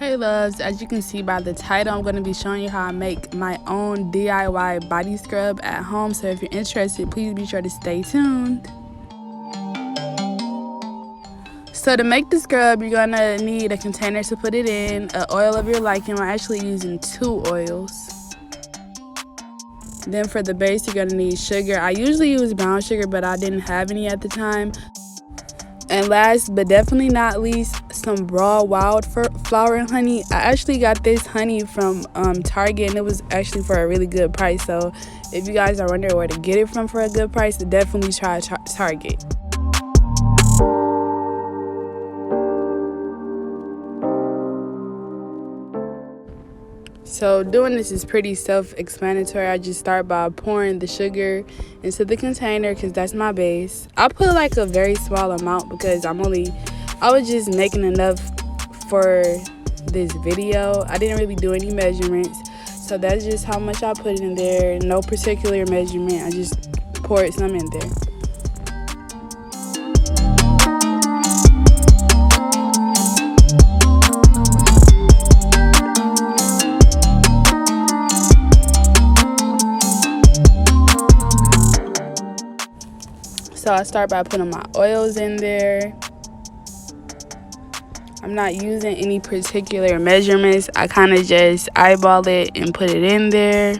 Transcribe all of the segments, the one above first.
Hey loves, as you can see by the title, I'm going to be showing you how I make my own DIY body scrub at home. So if you're interested, please be sure to stay tuned. So to make the scrub, you're going to need a container to put it in, an oil of your liking. I'm actually using 2 oils. Then for the base, you're going to need sugar. I usually use brown sugar, but I didn't have any at the time. And last but definitely not least, some raw wildflower honey. I actually got this honey from Target, and it was actually for a really good price. So if you guys are wondering where to get it from for a good price, definitely try Target. So doing this is pretty self-explanatory. I just start by pouring the sugar into the container because that's my base. I put like a very small amount because I was just making enough for this video. I didn't really do any measurements, so that's just how much I put in there. No particular measurement, I just poured some in there. So I start by putting my oils in there. I'm not using any particular measurements. I kind of just eyeball it and put it in there.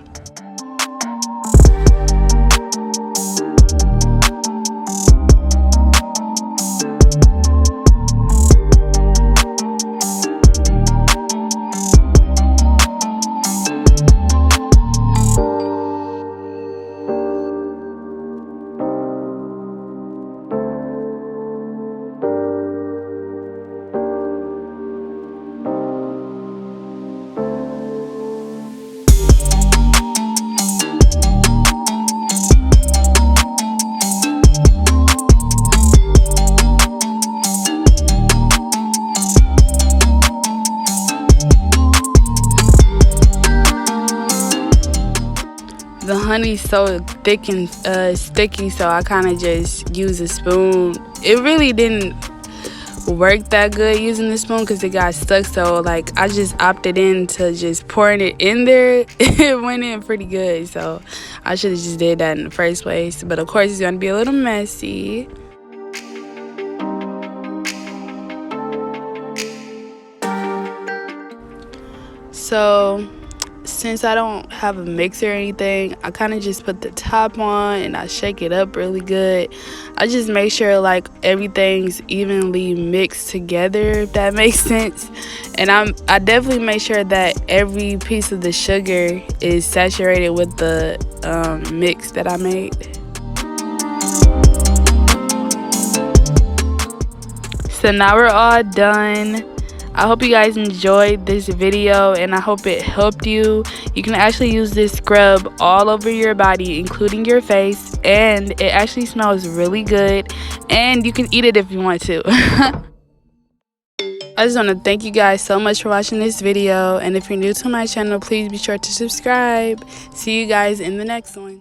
The honey's so thick and sticky, so I kind of just use a spoon. It really didn't work that good using the spoon because it got stuck, so like I just opted into just pouring it in there. It went in pretty good, so I should have just did that in the first place, but of course it's gonna be a little messy. So since I don't have a mixer or anything, I kind of just put the top on and I shake it up really good. I just make sure like everything's evenly mixed together, if that makes sense. And I definitely make sure that every piece of the sugar is saturated with the mix that I made. So now we're all done. I hope you guys enjoyed this video and I hope it helped you. You can actually use this scrub all over your body, including your face, and it actually smells really good, and you can eat it if you want to. I just want to thank you guys so much for watching this video, and if you're new to my channel, please be sure to subscribe. See you guys in the next one.